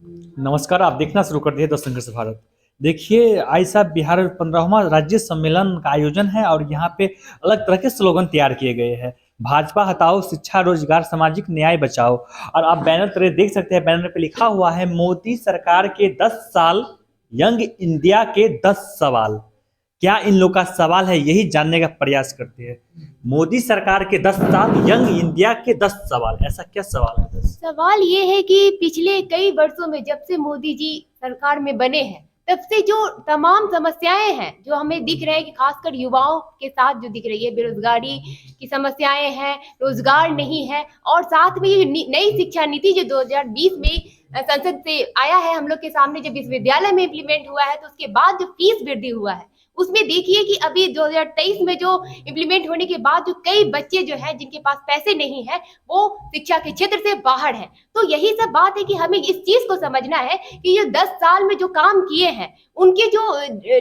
नमस्कार, आप देखना शुरू कर दिए द संघर्ष भारत। देखिए, आइसा बिहार 15वां राज्य सम्मेलन का आयोजन है और यहाँ पे अलग तरह के स्लोगन तैयार किए गए हैं। भाजपा हटाओ, शिक्षा रोजगार सामाजिक न्याय बचाओ। और आप बैनर तरह देख सकते हैं, बैनर पे लिखा हुआ है मोदी सरकार के 10 साल, यंग इंडिया के 10 सवाल। क्या इन लोग का सवाल है, यही जानने का प्रयास करते हैं। मोदी सरकार के 10 साल, यंग इंडिया के 10 सवाल, ऐसा क्या सवाल है? सवाल ये है कि पिछले कई वर्षों में जब से मोदी जी सरकार में बने हैं तब से जो तमाम समस्याएं हैं जो हमें दिख रहे हैं कि खासकर युवाओं के साथ जो दिख रही है, बेरोजगारी की समस्याएं हैं, रोजगार नहीं है, और साथ में ये नई शिक्षा नीति जो 2020 में संसद से आया है हम लोग के सामने, जब विश्वविद्यालय में इम्प्लीमेंट हुआ है तो उसके बाद जो फीस वृद्धि हुआ है उसमें देखिए कि अभी 2023 में जो इम्प्लीमेंट होने के बाद जो कई बच्चे जो हैं जिनके पास पैसे नहीं है वो शिक्षा के क्षेत्र से बाहर हैं। तो यही सब बात है कि हमें इस चीज को समझना है कि ये 10 साल में जो काम किए हैं उनकी जो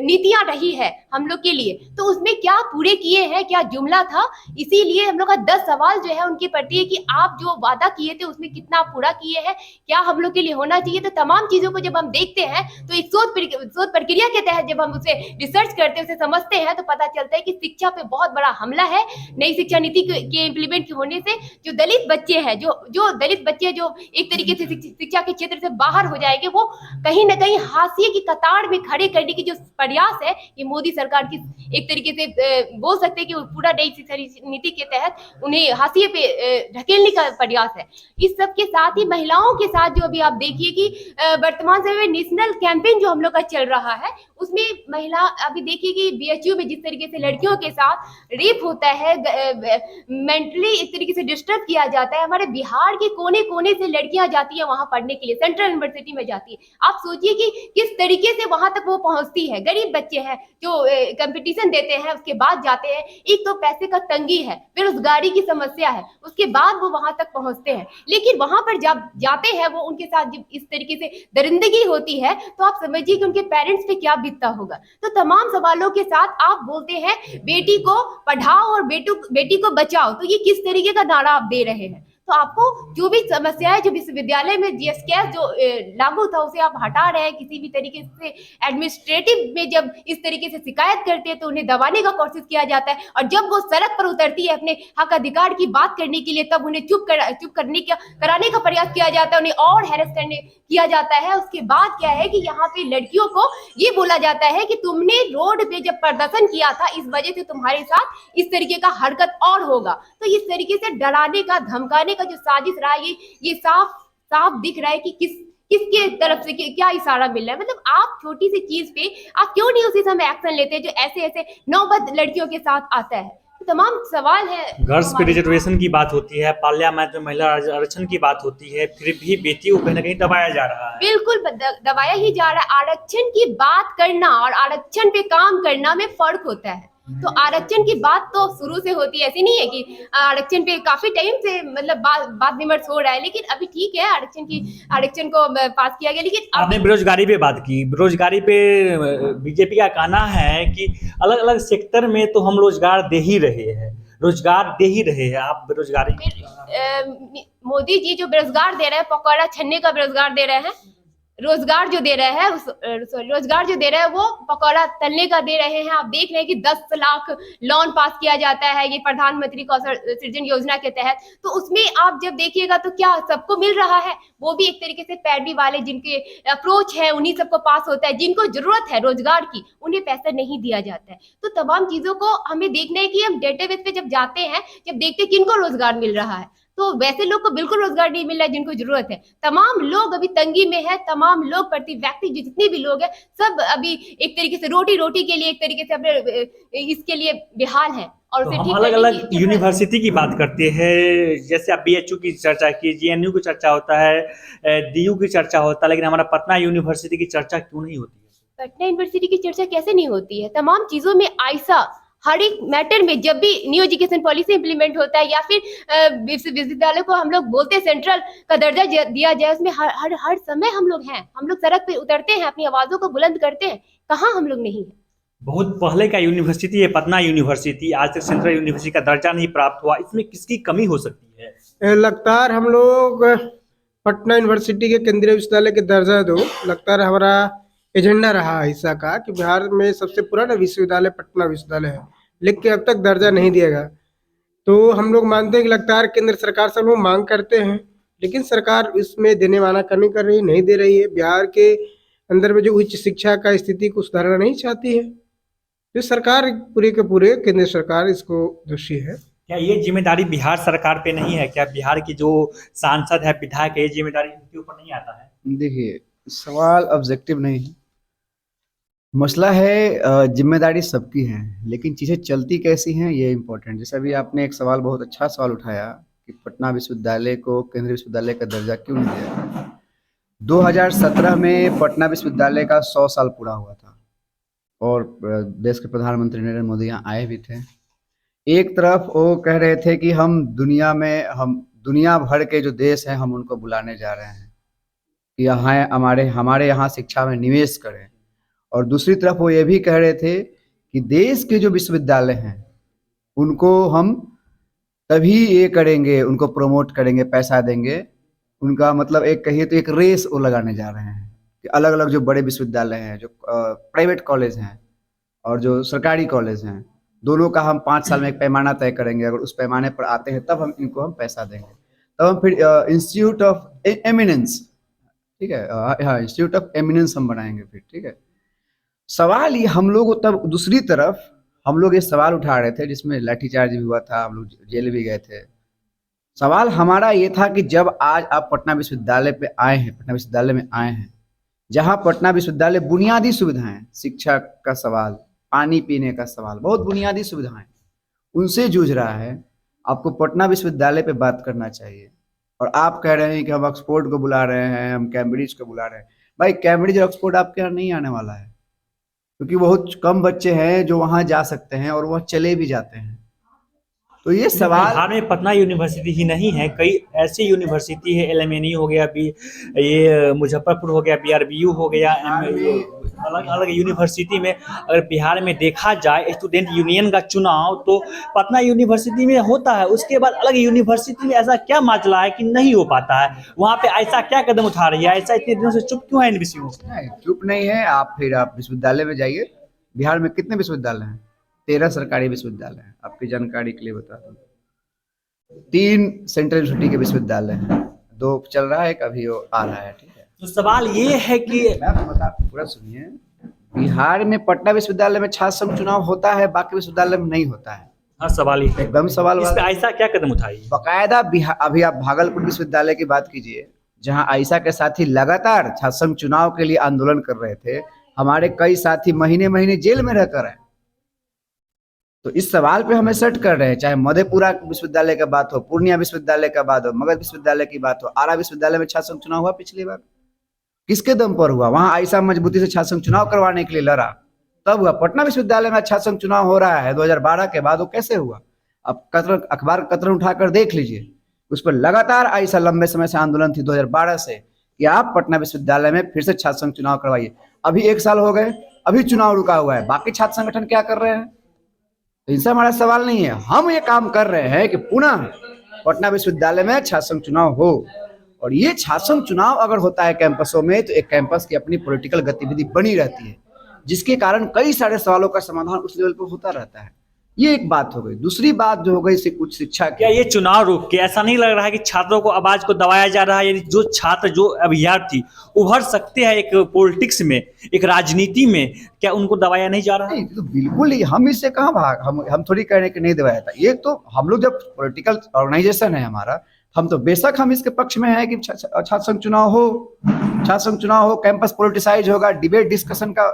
नीतियां रही है हम लोग के लिए, तो उसमें क्या पूरे किए हैं, क्या जुमला था। इसीलिए हम लोग का 10 सवाल जो है उनके प्रति है कि आप जो वादा किए थे उसमें कितना पूरा किए हैं, क्या हम लोग के लिए होना चाहिए। तो तमाम चीजों को जब हम देखते हैं तो एक शोध प्रक्रिया के तहत जब हम उसे रिसर्च करते हैं, उसे समझते हैं, तो पता चलता है कि शिक्षा पे बहुत बड़ा हमला है। नई शिक्षा नीति के इम्प्लीमेंट होने से जो दलित बच्चे हैं, जो दलित बच्चे जो एक तरीके से शिक्षा के क्षेत्र से बाहर हो जाएंगे, वो कहीं ना कहीं हाशिए की कतार में खड़े करने की जो प्रयास है ये मोदी सरकार की एक तरीके से बोल सकते हैं कि पूरा नई शिक्षा नीति के तहत उन्हें हाशिए पे ढकेलने का प्रयास है। इस सब के साथ ही महिलाओं के साथ जो अभी आप देखिए कि वर्तमान समय में नेशनल कैंपेन जो हम लोग का चल रहा है उसमें महिला अभी देखिए कि बीएचयू में जिस तरीके से लड़कियों के साथ रेप होता है, मेंटली एक तरीके से डिस्टर्ब किया जाता है। हमारे बिहार के कोने कोने से लड़कियां जाती है वहां पढ़ने के लिए, सेंट्रल यूनिवर्सिटी में जाती है। आप सोचिए कि किस तरीके से वहां तक वो पहुंचती है। गरीब बच्चे हैं जो कंपटीशन देते हैं उसके बाद जाते हैं, एक तो पैसे का तंगी है, बेरोजगारी की समस्या है, उसके बाद वो वहां तक पहुंचते हैं। लेकिन वहां पर जब जाते हैं वो उनके साथ जब इस तरीके से दरिंदगी होती है तो आप समझिए कि उनके पेरेंट्स पे क्या बीतता होगा। तो तमाम सवालों के साथ आप बोलते हैं बेटी को पढ़ाओ और बेटी को बचाओ, तो ये किस तरीके का नारा आप दे रहे हैं। तो आपको जो भी समस्या है, जो विश्वविद्यालय में जीएसके जो लागू था उसे आप हटा रहे हैं। किसी भी तरीके से एडमिनिस्ट्रेटिव में जब इस तरीके से शिकायत करते हैं तो उन्हें दबाने का कोशिश किया जाता है, और जब वो सड़क पर उतरती है अपने हक अधिकार की बात करने के लिए तब उन्हें चुप कराने का प्रयास किया जाता है, उन्हें और हैरेस करने किया जाता है। उसके बाद क्या है कि यहाँ पे लड़कियों को ये बोला जाता है कि तुमने रोड पे जब प्रदर्शन किया था इस वजह से तुम्हारे साथ इस तरीके का हरकत और होगा। तो इस तरीके से डराने का धमकाने का जो साजिश रहा है ये साफ साफ दिख रहा है कि किसके तरफ से क्या इशारा मिल रहा है। मतलब आप छोटी सी चीज पे आप क्यों नहीं उसी समय एक्शन लेते जो ऐसे ऐसे नौबत लड़कियों के साथ आता है। तो तमाम सवाल है। गर्ल्स पे रिजर्वेशन की बात होती है, पार्लियामेंट में महिला आरक्षण की बात होती है, फिर भी बेटियों को कहीं ना कहीं दबाया जा रहा है। बिल्कुल दबाया ही जा रहा है। आरक्षण की बात करना और आरक्षण पे काम करना में फर्क होता है। तो आरक्षण की बात तो शुरू से होती है, ऐसी नहीं है कि आरक्षण पे काफी टाइम से मतलब बात विमर्श हो रहा है, लेकिन अभी ठीक है आरक्षण को पास किया गया। लेकिन आपने बेरोजगारी पे बात की, बेरोजगारी पे बीजेपी का कहना है कि अलग अलग सेक्टर में तो हम रोजगार दे ही रहे हैं, आप बेरोजगारी मोदी जी जो बेरोजगार दे रहे हैं, पकौड़ा छन्ने का बेरोजगार दे रहे हैं। रोजगार जो दे रहे हैं वो पकौड़ा तलने का दे रहे हैं। आप देख रहे हैं कि 10 लाख लोन पास किया जाता है ये प्रधानमंत्री कौशल सृजन योजना के तहत। तो उसमें आप जब देखिएगा तो क्या सबको मिल रहा है? वो भी एक तरीके से पैरवी वाले जिनके अप्रोच है उन्हीं सबको पास होता है। जिनको जरूरत है रोजगार की उन्हें पैसा नहीं दिया जाता है। तो तमाम चीजों को हमें देखना है कि हम डेटाबेस पे जब जाते हैं, जब देखते हैं किनको रोजगार मिल रहा है, तो वैसे लोग को बिल्कुल रोजगार नहीं मिल रहा है जिनको जरूरत है। तमाम लोग अभी तंगी में है, तमाम लोग प्रति व्यक्ति जितने भी लोग हैं सब अभी एक तरीके से रोटी के लिए एक तरीके से अपने इसके लिए बेहाल है। और तो हम अलग अलग यूनिवर्सिटी की बात करते हैं, जैसे आप बीएचयू की चर्चा की, जेएनयू की चर्चा होता है, डीयू की चर्चा होता है, लेकिन हमारा पटना यूनिवर्सिटी की चर्चा क्यों नहीं होती है? पटना यूनिवर्सिटी की चर्चा कैसे नहीं होती है? तमाम चीजों में आइसा हर एक मैटर में जब भी न्यू एजुकेशन पॉलिसी इंप्लीमेंट होता है या फिर विश्वविद्यालय को हम लोग बोलते हैं सेंट्रल का दर्जा दिया जाए, उसमें हर समय हम लोग सड़क पे उतरते हैं, अपनी आवाजों को बुलंद करते हैं। कहाँ हम लोग नहीं है? बहुत पहले का यूनिवर्सिटी है पटना यूनिवर्सिटी, आज तक सेंट्रल यूनिवर्सिटी का दर्जा नहीं प्राप्त हुआ, इसमें किसकी कमी हो सकती है? लगातार हम लोग पटना यूनिवर्सिटी के केंद्रीय विश्वविद्यालय के दर्जा दो। लगता है हमारा एजेंडा रहा है हिस्सा का कि बिहार में सबसे पुराना विश्वविद्यालय पटना विश्वविद्यालय है, लेकिन अब तक दर्जा नहीं दिया गया। तो हम लोग मानते हैं कि लगता है केंद्र सरकार से हम लोग मांग करते हैं, लेकिन सरकार इसमें देने वाला कमी कर रही, नहीं दे रही है। बिहार के अंदर में जो उच्च शिक्षा का स्थिति को सुधारना नहीं चाहती है। तो सरकार पूरे के पूरे केंद्र सरकार इसको दोषी है। क्या ये जिम्मेदारी बिहार सरकार पे नहीं है? क्या बिहार की जो सांसद है, विधायक है, ये जिम्मेदारी उनके ऊपर नहीं आता है? देखिए, सवाल ऑब्जेक्टिव नहीं है, मसला है जिम्मेदारी सबकी है, लेकिन चीज़ें चलती कैसी हैं ये इम्पोर्टेंट। जैसे अभी आपने एक सवाल, बहुत अच्छा सवाल उठाया कि पटना विश्वविद्यालय को केंद्रीय विश्वविद्यालय का दर्जा क्यों नहीं दिया। 2017 में पटना विश्वविद्यालय का 100 साल पूरा हुआ था और देश के प्रधानमंत्री नरेंद्र मोदी यहाँ आए भी थे। एक तरफ वो कह रहे थे कि हम दुनिया भर के जो देश हैं हम उनको बुलाने जा रहे हैं कि यहाँ हमारे यहाँ शिक्षा में निवेश करें, और दूसरी तरफ वो ये भी कह रहे थे कि देश के जो विश्वविद्यालय हैं उनको हम तभी ये करेंगे, उनको प्रमोट करेंगे, पैसा देंगे। उनका मतलब एक कहिए तो एक रेस वो लगाने जा रहे हैं कि अलग अलग जो बड़े विश्वविद्यालय हैं, जो प्राइवेट कॉलेज हैं और जो सरकारी कॉलेज हैं, दोनों का हम 5 साल में एक पैमाना तय करेंगे। अगर उस पैमाने पर आते हैं तब हम पैसा देंगे, तब हम फिर इंस्टीट्यूट ऑफ एमिनेंस, ठीक है, हाँ, इंस्टीट्यूट ऑफ एमिनेंस हम बनाएंगे फिर, ठीक है। सवाल ये हम लोग, तब दूसरी तरफ हम लोग ये सवाल उठा रहे थे जिसमें लाठीचार्ज भी हुआ था, हम लोग जेल भी गए थे। सवाल हमारा ये था कि जब आज आप पटना विश्वविद्यालय पे आए हैं, पटना विश्वविद्यालय में आए हैं, जहाँ पटना विश्वविद्यालय बुनियादी सुविधाएं, शिक्षा का सवाल, पानी पीने का सवाल, बहुत बुनियादी सुविधाएं उनसे जूझ रहा है, आपको पटना विश्वविद्यालय पे बात करना चाहिए। और आप कह रहे हैं कि हम ऑक्सफोर्ड को बुला रहे हैं, हम कैम्ब्रिज को बुला रहे हैं। भाई, कैम्ब्रिज और ऑक्सफोर्ड आपके यहाँ नहीं आने वाला है, क्योंकि बहुत कम बच्चे हैं जो वहाँ जा सकते हैं और वह चले भी जाते हैं। तो ये सवाल, बिहार में पटना यूनिवर्सिटी ही नहीं है, कई ऐसी यूनिवर्सिटी है, एलएमएनयू हो गया, ये मुजफ्फरपुर हो गया, बीआरबीयू हो गया, अलग अलग यूनिवर्सिटी में अगर बिहार में देखा जाए स्टूडेंट यूनियन का चुनाव तो पटना यूनिवर्सिटी में होता है। उसके बाद अलग यूनिवर्सिटी में ऐसा क्या मामला है कि नहीं हो पाता है? वहाँ पे ऐसा क्या कदम उठा रही है? ऐसा इतने दिनों से चुप क्यों है एनबीसीयू? चुप नहीं है। आप विश्वविद्यालय में जाइए। बिहार में कितने विश्वविद्यालय हैं? 13 सरकारी विश्वविद्यालय हैं। आपकी जानकारी के लिए बता दूं, 3 सेंट्रल यूनिवर्सिटी के विश्वविद्यालय हैं, 2 चल रहा है, एक अभी वो आ रहा है, ठीक है। तो सवाल ये है कि पूरा सुनिए, बिहार में पटना विश्वविद्यालय में छात्र संघ चुनाव होता है, बाकी विश्वविद्यालय में नहीं होता है। हाँ, सवाल ये एकदम सवाल इस पे ऐसा क्या कदम उठाई? बाकायदा अभी आप भागलपुर विश्वविद्यालय की बात कीजिए, जहां आयशा के साथी लगातार छात्र संघ चुनाव के लिए आंदोलन कर रहे थे। हमारे कई साथी महीने महीने जेल में रहकर हैं। तो इस सवाल पे हमें सेट कर रहे हैं, चाहे मधेपुरा विश्वविद्यालय का बात हो, पूर्णिया विश्वविद्यालय का बात हो, मगध विश्वविद्यालय की बात हो, आरा विश्वविद्यालय में छात्र संघ चुनाव हुआ पिछली बार, किसके दम पर हुआ? वहां आयशा मजबूती से छात्र संघ चुनाव करवाने के लिए लड़ा, तब हुआ। पटना विश्वविद्यालय में छात्र संघ चुनाव हो रहा है 2012 के बाद, वो कैसे हुआ? अब अखबार कतरन उठाकर देख लीजिए, उस पर लगातार आयशा लंबे समय से आंदोलन थी 2012 से कि आप पटना विश्वविद्यालय में फिर से छात्र संघ चुनाव करवाइए। अभी 1 साल हो गए, अभी चुनाव रुका हुआ है। बाकी छात्र संगठन क्या कर रहे हैं? तो इनसे हमारा सवाल नहीं है। हम ये काम कर रहे हैं कि पुनः पटना विश्वविद्यालय में छात्र संघ चुनाव हो, और ये छात्र संघ चुनाव अगर होता है कैंपसों में, तो एक कैंपस की अपनी पॉलिटिकल गतिविधि बनी रहती है, जिसके कारण कई सारे सवालों का समाधान उस लेवल पर होता रहता है। ये एक बात हो गई। दूसरी बात जो हो गई उच्च शिक्षा की, क्या ये चुनाव रोक के ऐसा नहीं लग रहा है कि छात्रों को आवाज को दबाया जा रहा है? यानी जो छात्र, जो अभ्यर्थी उभर सकते हैं एक पॉलिटिक्स में, एक राजनीति में, क्या उनको दबाया नहीं जा रहा है? नहीं, तो बिल्कुल ही हम इससे कहाँ भाग, हम थोड़ी कह रहे हैं कि नहीं दबाया था। ये तो हम लोग जब पॉलिटिकल ऑर्गेनाइजेशन है हमारा, हम तो बेशक हम इसके पक्ष में है कि छात्र संघ चुनाव हो, छात्र संघ चुनाव हो, कैंपस पॉलिटिसाइज होगा, डिबेट डिस्कशन का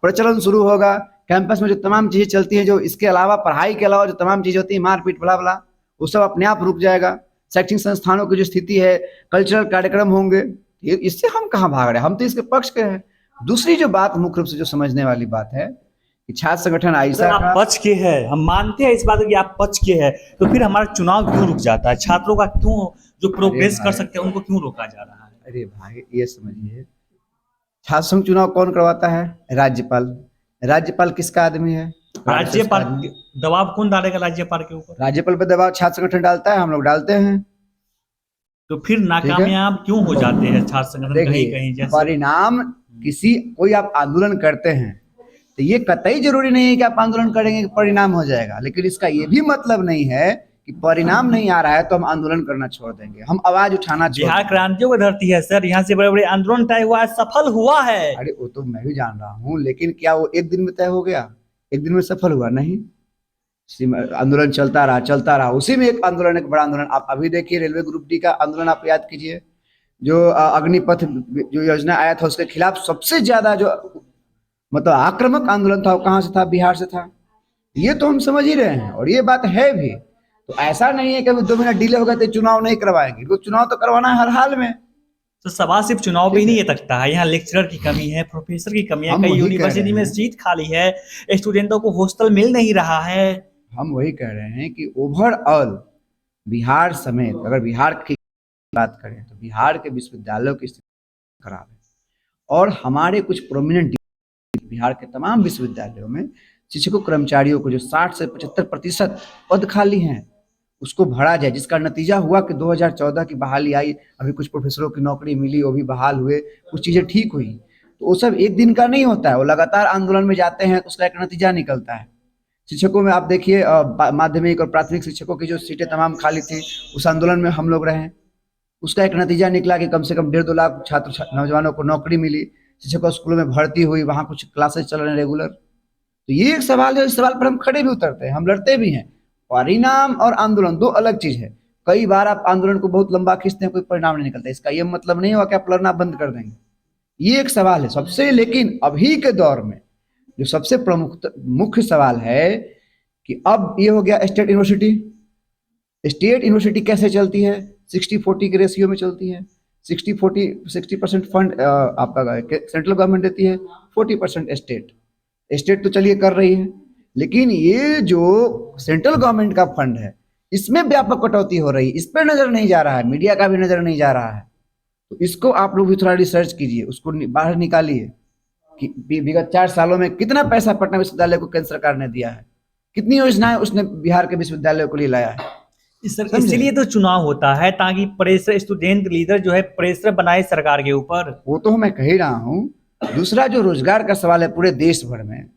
प्रचलन शुरू होगा, कैंपस में जो तमाम चीजें चलती हैं, जो इसके अलावा, पढ़ाई के अलावा जो तमाम चीजें होती है, मारपीट बला बला, वो सब अपने आप रुक जाएगा। शैक्षणिक संस्थानों की जो स्थिति है, कल्चरल कार्यक्रम होंगे, इससे हम कहाँ भाग रहे हैं? हम तो इसके पक्ष के हैं। दूसरी जो बात मुख्य रूप से जो समझने वाली बात है कि छात्र संगठन आयशा आप पक्ष के हैं, हम मानते हैं इस बात कि आप पक्ष के हैं, तो फिर हमारा चुनाव क्यों रुक जाता है? छात्रों का क्यों, जो प्रोग्रेस कर सकते हैं, उनको क्यों रोका जा रहा है? अरे भाई, ये समझिए, छात्र संघ चुनाव कौन करवाता है? राज्यपाल। राज्यपाल किसका आदमी है? राज्यपाल। दबाव कौन डालेगा राज्यपाल के ऊपर? राज्यपाल पे दबाव छात्र संगठन डालता है, हम लोग डालते हैं। तो फिर नाकामयाब क्यों हो जाते हैं छात्र संगठन कहीं देखिए, कहीं जैसे? परिणाम कोई आप आंदोलन करते हैं तो ये कतई जरूरी नहीं है कि आप आंदोलन करेंगे कि परिणाम हो जाएगा, लेकिन इसका ये भी मतलब नहीं है कि परिणाम नहीं आ रहा है तो हम आंदोलन करना छोड़ देंगे, हम आवाज उठाना छोड़ बिहार देंगे। क्रांतियों की धरती है सर, यहाँ से बड़े बड़े आंदोलन तय हुआ है, सफल हुआ है। अरे वो तो मैं भी जान रहा हूँ, लेकिन क्या वो एक दिन में तय हो गया? एक दिन में सफल हुआ नहीं। आंदोलन चलता रहा, उसी में एक आंदोलन, एक बड़ा आंदोलन। आप अभी देखिए रेलवे ग्रुप डी का आंदोलन आप याद कीजिए, जो अग्निपथ जो योजना आया था उसके खिलाफ सबसे ज्यादा जो मतलब आक्रामक आंदोलन था वो कहाँ से था? बिहार से था। ये तो हम समझ ही रहे हैं और ये बात है भी। तो ऐसा नहीं है कि अभी 2 महीना डिले हो गया तो चुनाव नहीं करवाएंगे, तो चुनाव तो करवाना है हर हाल में। तो सवाल सिर्फ चुनाव पे ही नहीं अटकता है, यहाँ लेक्चरर की कमी है, प्रोफेसर की कमी है, हम कई वही कह यूनिवर्सिटी रहे में हैं। सीट खाली है, स्टूडेंटों को हॉस्टल मिल नहीं रहा है। हम वही कह रहे हैं कि ओवरऑल बिहार समेत अगर बिहार की बात करें तो बिहार के विश्वविद्यालयों की स्थिति खराब है और हमारे कुछ प्रोमिनेंट बिहार के तमाम विश्वविद्यालयों में शिक्षकों कर्मचारियों को जो 60 से 75% पद खाली हैं उसको भरा जाए, जिसका नतीजा हुआ कि 2014 की बहाली आई, अभी कुछ प्रोफेसरों की नौकरी मिली, वो भी बहाल हुए, कुछ चीज़ें ठीक हुई। तो वो सब एक दिन का नहीं होता है, वो लगातार आंदोलन में जाते हैं, उसका एक नतीजा निकलता है। शिक्षकों में आप देखिए माध्यमिक और प्राथमिक शिक्षकों की जो सीटें तमाम खाली थी उस आंदोलन में हम लोग रहे, उसका एक नतीजा निकला कि कम से कम 1.5-2 लाख छात्र नौजवानों को नौकरी मिली, शिक्षकों स्कूलों में भर्ती हुई, वहाँ कुछ क्लासेस चल रहे हैं रेगुलर। तो ये एक सवाल है, इस सवाल पर हम खड़े भी उतरते हैं, हम लड़ते भी हैं। परिणाम और आंदोलन दो अलग चीज है। कई बार आप आंदोलन को बहुत लंबा खींचते हैं, कोई परिणाम नहीं निकलता, इसका ये मतलब नहीं हुआ कि आप लड़ना बंद कर देंगे। ये एक सवाल है सबसे, लेकिन अभी के दौर में जो सबसे प्रमुख मुख्य सवाल है कि अब ये हो गया स्टेट यूनिवर्सिटी। स्टेट यूनिवर्सिटी कैसे चलती है? 60-40 के रेशियो में चलती है। 60% फंड आपका सेंट्रल गवर्नमेंट देती है, 40% स्टेट तो चलिए कर रही है, लेकिन ये जो सेंट्रल गवर्नमेंट का फंड है इसमें व्यापक कटौती हो रही है, इस पर नजर नहीं जा रहा है, मीडिया का भी नजर नहीं जा रहा है। तो इसको आप लोग भी थोड़ा रिसर्च कीजिए, उसको बाहर निकालिए कि विगत 4 सालों में कितना पैसा पटना विश्वविद्यालय को केंद्र सरकार ने दिया है, कितनी योजनाएं उसने बिहार के विश्वविद्यालयों को लिए लाया है। इसीलिए तो चुनाव होता है, ताकि प्रेशर स्टूडेंट लीडर जो है प्रेशर बनाए सरकार के ऊपर। वो तो मैं कह ही रहा हूँ। दूसरा जो रोजगार का सवाल है पूरे देश भर में,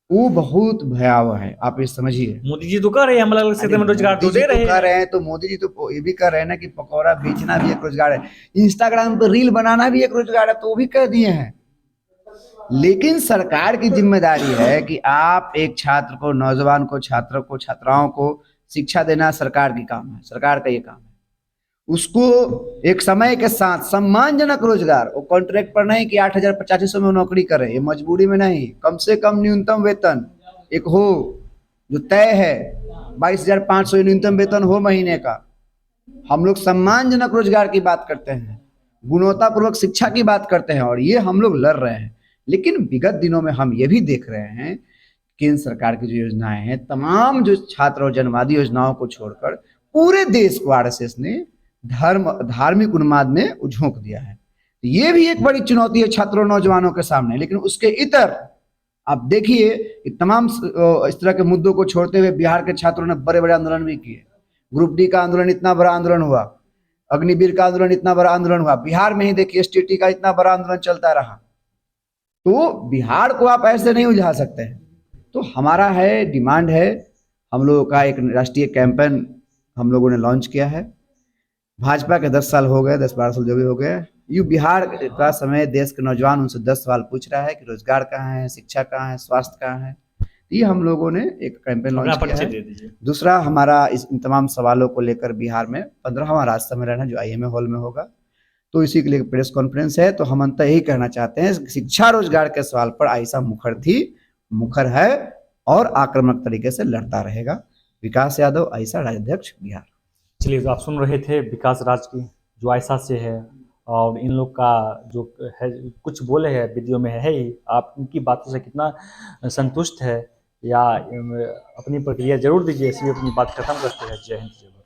वो बहुत भयावह है, आप ये समझिए। मोदी जी तो कह रहे हैं हम अलग अलग क्षेत्र में रोजगार तो दे रहे हैं, तो मोदी जी तो ये भी कह रहे हैं ना कि पकौड़ा बेचना भी एक रोजगार है, इंस्टाग्राम पर रील बनाना भी एक रोजगार है, तो वो भी कह दिए हैं। लेकिन सरकार की जिम्मेदारी है कि आप एक छात्र को, नौजवान को, छात्रों को, छात्राओं को शिक्षा देना सरकार की काम है, सरकार का ये काम है। उसको एक समय के साथ सम्मानजनक रोजगार, वो कॉन्ट्रैक्ट पर नहीं कि 8,000-8,500 में नौकरी करे, ये मजबूरी में नहीं, कम से कम न्यूनतम वेतन एक हो जो तय है, 22,500 न्यूनतम वेतन हो महीने का। हम लोग सम्मानजनक रोजगार की बात करते हैं, गुणवत्तापूर्वक शिक्षा की बात करते हैं, और ये हम लोग लड़ रहे हैं। लेकिन विगत दिनों में हम ये भी देख रहे हैं केंद्र सरकार की जो योजनाएं हैं, तमाम जो छात्र और जनवादी योजनाओं को छोड़कर पूरे देश को आरएसएस ने धार्मिक उन्माद में झोंक दिया है। ये भी एक बड़ी चुनौती है छात्रों नौजवानों के सामने। लेकिन उसके इतर आप देखिए कि तमाम इस तरह के मुद्दों को छोड़ते हुए बिहार के छात्रों ने बड़े बड़े आंदोलन भी किए। ग्रुप डी का आंदोलन इतना बड़ा आंदोलन हुआ, अग्निवीर का आंदोलन इतना बड़ा आंदोलन हुआ, बिहार में ही देखिए एसटीटी का इतना बड़ा आंदोलन चलता रहा। तो बिहार को आप ऐसे नहीं उलझा सकते हैं। तो हमारा है, डिमांड है, हम लोगों का एक राष्ट्रीय कैंपेन हम लोगों ने लॉन्च किया है। भाजपा के 10 साल हो गए, 10-12 साल जो भी हो गए, यूँ बिहार का समय देश के नौजवान उनसे 10 सवाल पूछ रहा है कि रोजगार कहाँ है, शिक्षा कहाँ है, स्वास्थ्य कहाँ है। ये हम लोगों ने एक कैंपेन लॉन्च किया है। दूसरा हमारा इन तमाम सवालों को लेकर बिहार में 15वां राज्य सम्मेलन है जो IMA हॉल में होगा, तो इसी के लिए प्रेस कॉन्फ्रेंस है। तो हम अंत यही कहना चाहते हैं, शिक्षा रोजगार के सवाल पर आयशा मुखर है और आक्रामक तरीके से लड़ता रहेगा। विकास यादव, आयशा, राज्याध्यक्ष, बिहार। चलिए, तो आप सुन रहे थे विकास राज की जो आयशा से है, और इन लोग का जो है कुछ बोले हैं वीडियो में है ही। आप इनकी बातों से कितना संतुष्ट है या अपनी प्रक्रिया जरूर दीजिए। इसलिए अपनी बात खत्म करते हैं। जय हिंद, जय भारत।